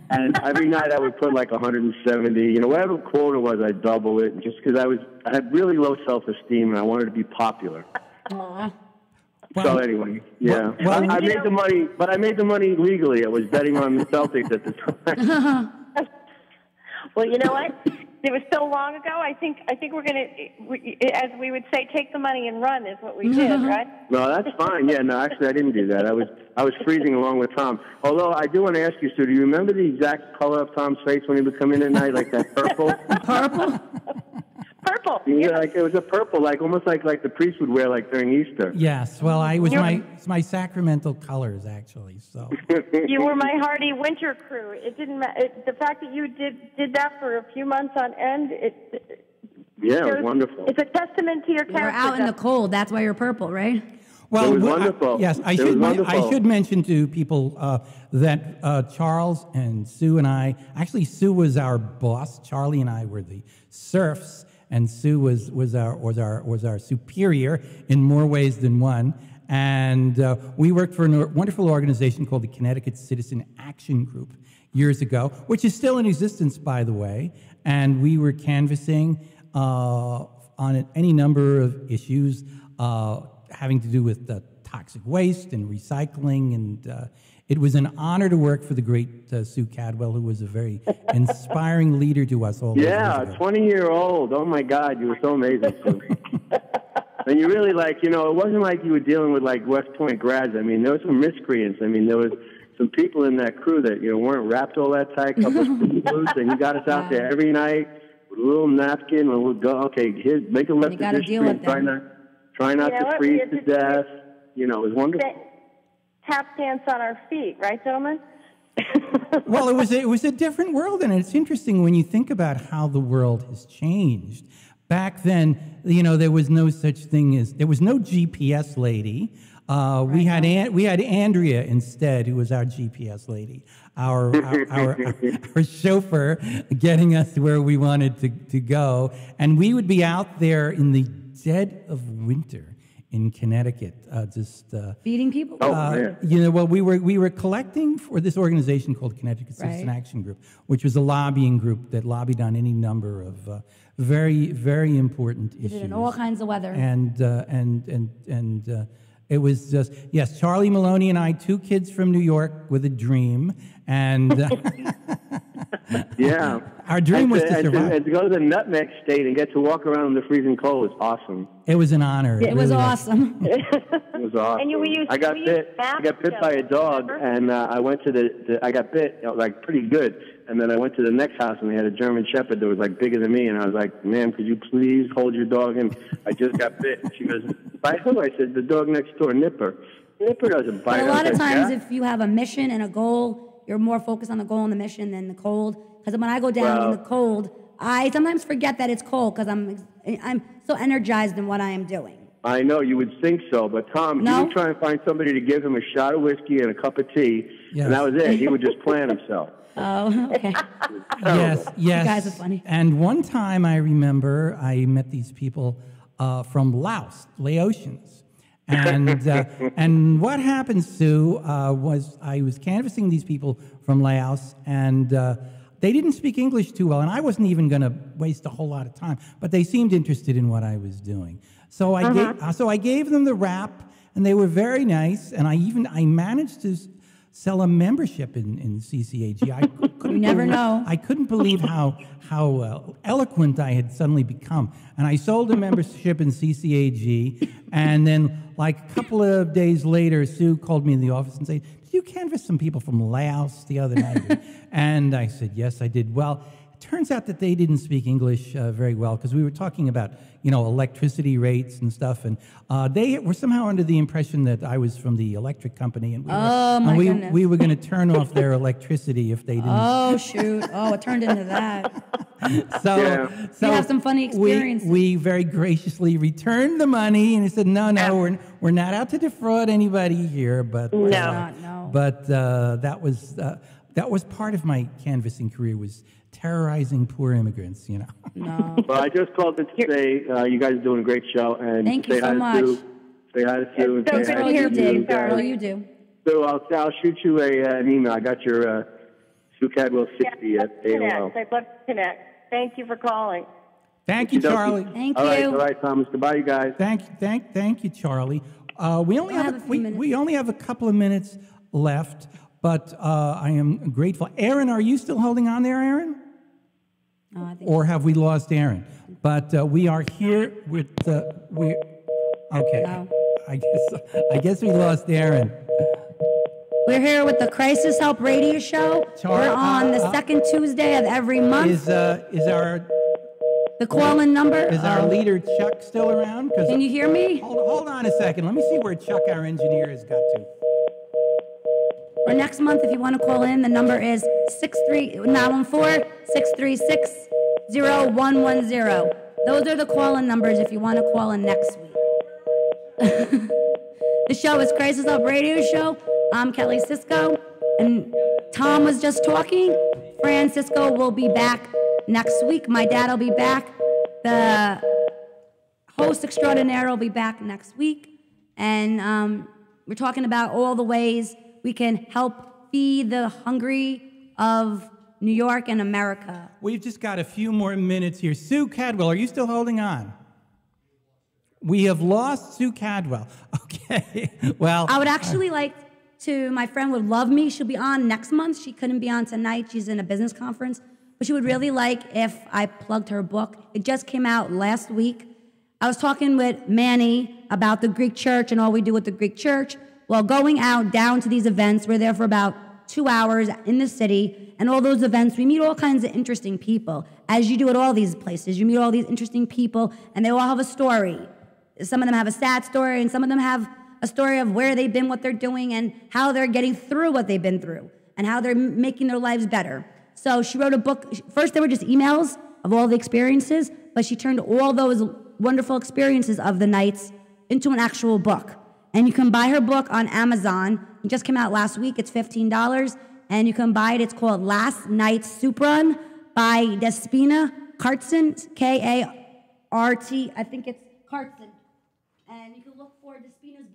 Speaker 10: And every night I would put like 170, whatever quota was, I'd double it, just because I had really low self-esteem and I wanted to be popular.
Speaker 6: Aww.
Speaker 10: So anyway, yeah. I made the money, but I made the money legally. I was betting on the Celtics at the time.
Speaker 7: Well, you know what? It was so long ago. I think we're going to, as we would say, take the money and run is what we did, right?
Speaker 10: No, that's fine. Yeah, no, actually, I didn't do that. I was freezing along with Tom. Although I do want to ask you, Sue, do you remember the exact color of Tom's face when he would come in at night, like that purple?
Speaker 6: Purple?
Speaker 7: Purple.
Speaker 10: Yeah, like it was a purple, like almost like the priest would wear, like during Easter.
Speaker 5: Yes, well, it's my sacramental colors actually. So
Speaker 7: you were my hardy winter crew. It didn't matter. The fact that you did that for a few months on end. It
Speaker 10: was wonderful.
Speaker 7: It's a testament to your character.
Speaker 6: We're out in the cold. That's why you're purple, right?
Speaker 5: Well,
Speaker 10: it was wonderful.
Speaker 5: I should mention to people that Charles and Sue and I, actually Sue was our boss. Charlie and I were the serfs. and Sue was our superior in more ways than one. And we worked for a wonderful organization called the Connecticut Citizen Action Group years ago, which is still in existence, by the way. And we were canvassing on any number of issues having to do with toxic waste and recycling. And it was an honor to work for the great Sue Cadwell, who was a very inspiring leader to us all.
Speaker 10: Yeah, 20-year-old. Oh, my God, you were so amazing, Sue. And you really, it wasn't like you were dealing with, West Point grads. I mean, there were some miscreants. I mean, there was some people in that crew that, weren't wrapped all that tight, couple of blues, and you got us out there every night with a little napkin, and we'll go, okay, here, make a left position, and try not to freeze to death. It was wonderful.
Speaker 7: Tap dance on our feet, right, gentlemen?
Speaker 5: Well, it was a different world, and it's interesting when you think about how the world has changed. Back then, there was no such thing as there was no GPS lady. We had Andrea instead, who was our GPS lady, our chauffeur, getting us where we wanted to go, and we would be out there in the dead of winter in Connecticut, just
Speaker 6: feeding people.
Speaker 5: We were collecting for this organization called Connecticut Citizen Action Group, which was a lobbying group that lobbied on any number of very, very important issues.
Speaker 6: Did it in all kinds of weather.
Speaker 5: And it was just, yes, Charlie Maloney and I, 2 kids from New York with a dream, and
Speaker 10: yeah,
Speaker 5: our dream was to survive.
Speaker 10: And to go to the Nutmeg State and get to walk around in the freezing cold was awesome.
Speaker 5: It was an honor.
Speaker 6: It was awesome.
Speaker 10: It was awesome.
Speaker 7: And
Speaker 10: I got bit by a dog, and I went to I got bit, pretty good. And then I went to the next house, and they had a German Shepherd that was, bigger than me. And I was like, ma'am, could you please hold your dog? And I just got bit. And she goes, by who? I said, the dog next door, Nipper. Nipper doesn't bite.
Speaker 6: But a lot of times, if you have a mission and a goal, you're more focused on the goal and the mission than the cold. Because when I go down in the cold, I sometimes forget that it's cold because I'm so energized in what I am doing.
Speaker 10: I know, you would think so. But, Tom, he would try and find somebody to give him a shot of whiskey and a cup of tea, and that was it. He would just plan himself.
Speaker 6: Oh, okay.
Speaker 5: Yes.
Speaker 6: You guys are funny.
Speaker 5: And one time I remember I met these people from Laotians. And what happened, Sue, was I was canvassing these people from Laos, and they didn't speak English too well, and I wasn't even going to waste a whole lot of time, but they seemed interested in what I was doing. So I gave them the rap, and they were very nice, and I managed to sell a membership in CCAG.
Speaker 6: You never know.
Speaker 5: I couldn't believe how eloquent I had suddenly become. And I sold a membership in CCAG, and then a couple of days later, Sue called me in the office and said, did you canvass some people from Laos the other night? And I said, yes, I did. Well, it turns out that they didn't speak English very well because we were talking about electricity rates and stuff, and they were somehow under the impression that I was from the electric company, and we were going to turn off their electricity if they didn't.
Speaker 6: Oh shoot! Oh, it turned into that.
Speaker 5: So
Speaker 6: you have some funny experiences.
Speaker 5: We very graciously returned the money, and he said, "No, we're not out to defraud anybody here, but
Speaker 6: no.
Speaker 5: But that was part of my canvassing career, was terrorizing poor immigrants,
Speaker 6: No.
Speaker 10: Well, I just called to say you guys are doing a great show, and
Speaker 6: thank you so much.
Speaker 10: Say hi to Sue.
Speaker 6: It's so good to hear, Dave. Well, you do.
Speaker 10: So I'll shoot you an email. I got your Sue Cadwell 60 at AOL.
Speaker 7: I'd love to connect. Thank you for calling.
Speaker 5: Thank you, Charlie.
Speaker 6: Thank you.
Speaker 10: All right, Thomas. Goodbye, you guys.
Speaker 5: Thank you, Charlie. We only have a couple of minutes left, but I am grateful. Erin, are you still holding on there, Erin?
Speaker 6: No, I think
Speaker 5: or have we lost Erin? But we are here with okay.
Speaker 6: No.
Speaker 5: I guess we lost Erin.
Speaker 6: We're here with the Crisis Help Radio Show. We're on the second Tuesday of every month.
Speaker 5: Is our
Speaker 6: the call-in number?
Speaker 5: Is our leader Chuck still around?
Speaker 6: Can you hear me?
Speaker 5: Hold on a second. Let me see where Chuck, our engineer, has got to.
Speaker 6: For next month, if you want to call in, the number is 914-636-0110. Those are the call-in numbers if you want to call in next week. The show is Crisis Help Radio Show. I'm Kelly Sisco, and Tom was just talking. Fran Sisco will be back next week. My dad will be back The host extraordinaire will be back next week, and we're talking about all the ways we can help feed the hungry of New York and America.
Speaker 5: We've just got a few more minutes here. Sue Cadwell, are you still holding on? We have lost Sue Cadwell. Okay, well.
Speaker 6: I would actually like to, my friend would love me. She'll be on next month. She couldn't be on tonight. She's in a business conference. But she would really like if I plugged her book. It just came out last week. I was talking with Manny about the Greek church and all we do with the Greek church. Well, going out down to these events, we're there for about 2 hours in the city, and all those events, we meet all kinds of interesting people. As you do at all these places, you meet all these interesting people, and they all have a story. Some of them have a sad story, and some of them have a story of where they've been, what they're doing, and how they're getting through what they've been through, and how they're making their lives better. So she wrote a book. First, there were just emails of all the experiences, but she turned all those wonderful experiences of the nights into an actual book. And you can buy her book on Amazon. It just came out last week. It's $15, and you can buy it. It's called Last Night's Soup Run by Despina Kartson, K-A-R-T. I think it's Kartson. And you can look for Despina's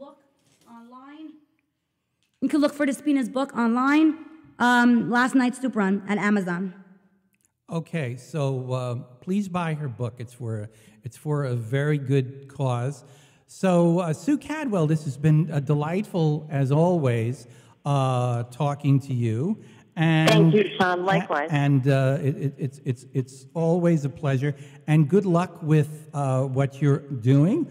Speaker 6: book online. Last Night's Soup Run at Amazon.
Speaker 5: Okay, so please buy her book. It's for a very good cause. So Sue Cadwell, this has been delightful as always, talking to you. And,
Speaker 7: thank you, Sean. Likewise.
Speaker 5: And it's always a pleasure. And good luck with what you're doing.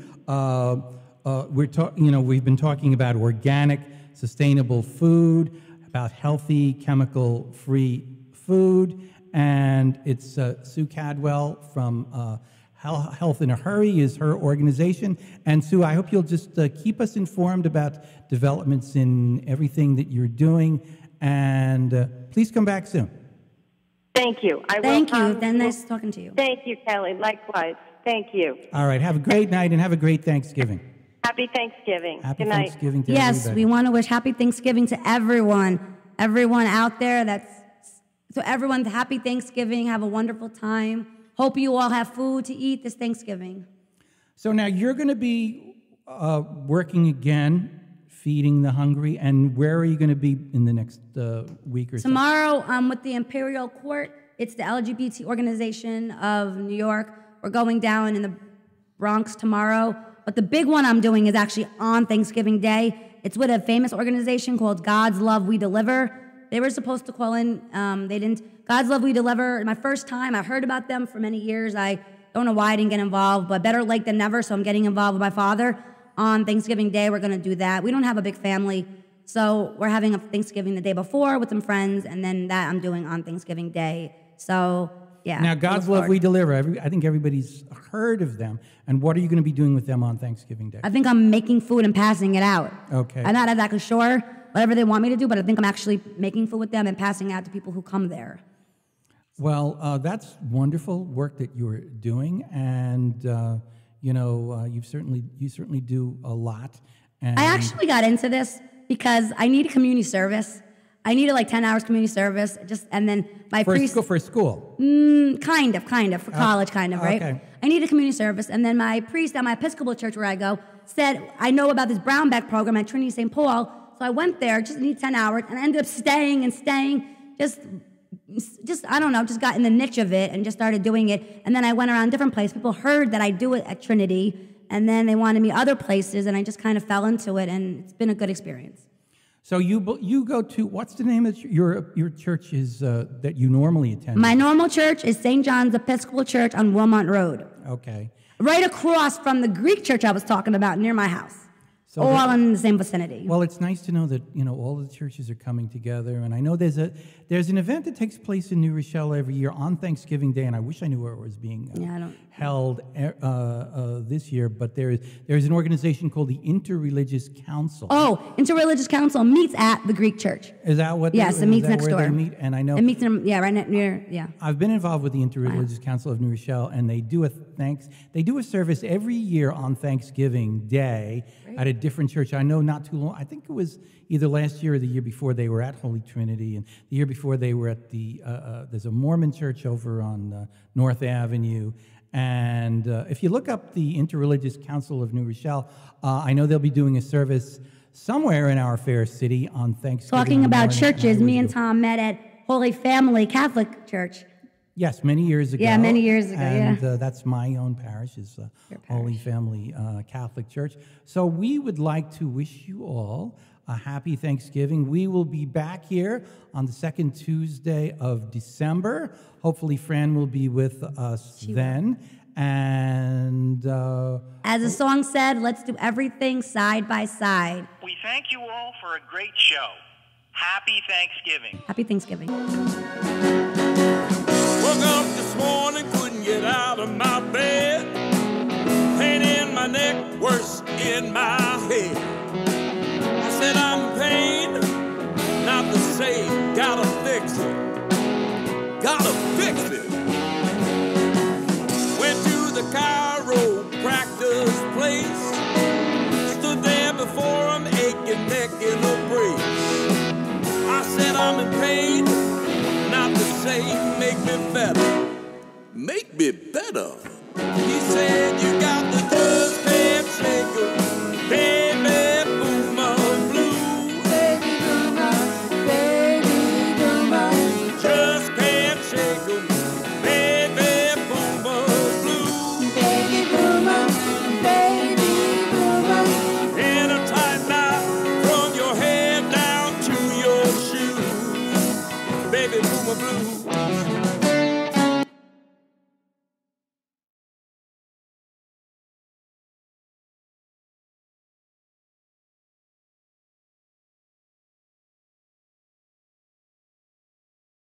Speaker 5: We've been talking about organic, sustainable food, about healthy, chemical-free food, and it's Sue Cadwell from Health in a Hurry is her organization. And Sue, I hope you'll just keep us informed about developments in everything that you're doing, and please come back soon.
Speaker 7: Thank you.
Speaker 6: Thank you. Then nice talking to you.
Speaker 7: Thank you, Kelly. Likewise. Thank you.
Speaker 5: All right. Have a great night and have a great Thanksgiving.
Speaker 7: Happy Thanksgiving.
Speaker 5: Happy
Speaker 7: Good night.
Speaker 5: Thanksgiving to
Speaker 6: Yes,
Speaker 5: everybody.
Speaker 6: we want to wish happy Thanksgiving to everyone out there. So everyone, happy Thanksgiving. Have a wonderful time. Hope you all have food to eat this Thanksgiving.
Speaker 5: So now you're going to be working again, feeding the hungry, and where are you going to be in the next week or so?
Speaker 6: Tomorrow, with the Imperial Court. It's the LGBT organization of New York. We're going down in the Bronx tomorrow. But the big one I'm doing is actually on Thanksgiving Day. It's with a famous organization called God's Love We Deliver. They were supposed to call in. They didn't. God's Love We Deliver, my first time. I heard about them for many years. I don't know why I didn't get involved, but better late than never, so I'm getting involved with my father. On Thanksgiving Day, we're going to do that. We don't have a big family, so we're having a Thanksgiving the day before with some friends, and then that I'm doing on Thanksgiving Day. So, yeah.
Speaker 5: Now, God's Love We Deliver, I think everybody's heard of them. And what are you going to be doing with them on Thanksgiving Day?
Speaker 6: I think I'm making food and passing it out.
Speaker 5: Okay.
Speaker 6: I'm not exactly sure whatever they want me to do, but I think I'm actually making food with them and passing it out to people who come there.
Speaker 5: Well, that's wonderful work that you're doing, and you certainly do a lot. And
Speaker 6: I actually got into this because I need a community service. I needed like 10 hours community service, and then my priest...
Speaker 5: For school?
Speaker 6: Kind of, for college, right?
Speaker 5: Okay.
Speaker 6: I needed community service, and then my priest at my Episcopal church where I go said, I know about this brown bag program at Trinity St. Paul, so I went there, just needed 10 hours, and I ended up staying, just I don't know, just got in the niche of it and just started doing it, and then I went around different places. People heard that I do it at Trinity, and then they wanted me other places, and I just kind of fell into it, and it's been a good experience. So
Speaker 5: you go to, what's the name of your church is that you normally attend?
Speaker 6: My normal church is St. John's Episcopal Church on Wilmont Road.
Speaker 5: Okay.
Speaker 6: Right across from the Greek church I was talking about near my house. So all in the same vicinity.
Speaker 5: Well, it's nice to know that all the churches are coming together, and I know there's an event that takes place in New Rochelle every year on Thanksgiving Day, and I wish I knew where it was being held this year. But there's an organization called the Interreligious Council.
Speaker 6: Oh, Interreligious Council meets at the Greek church.
Speaker 5: Is that what?
Speaker 6: Yes, it meets next door.
Speaker 5: They meet, and I know
Speaker 6: it meets right near. Yeah.
Speaker 5: I've been involved with the Interreligious Council of New Rochelle, and they do a service every year on Thanksgiving Day. Great. At a different church. I know not too long. I think it was either last year or the year before they were at Holy Trinity, and the year before they were at there's a Mormon church over on North Avenue, And if you look up the Interreligious Council of New Rochelle, I know they'll be doing a service somewhere in our fair city on Thanksgiving.
Speaker 6: Talking about
Speaker 5: morning,
Speaker 6: churches, me and Tom met at Holy Family Catholic Church.
Speaker 5: Yes, many years ago.
Speaker 6: Yeah, many years ago,
Speaker 5: and,
Speaker 6: yeah.
Speaker 5: that's my own parish, is Holy Family Catholic Church. So we would like to wish you all a happy Thanksgiving. We will be back here on the second Tuesday of December. Hopefully Fran will be with us then. And
Speaker 6: as the song said, let's do everything side by side.
Speaker 4: We thank you all for a great show. Happy Thanksgiving.
Speaker 6: Happy Thanksgiving.
Speaker 3: Woke up this morning, couldn't get out of my bed. Pain in my neck, worse in my head. I said I'm in pain, not the same. Gotta fix it. Gotta fix it. Went to the chiropractor's place. Stood there before him, aching neck in a brace. I said I'm in pain, not the same. Make me better. Make me better. He said you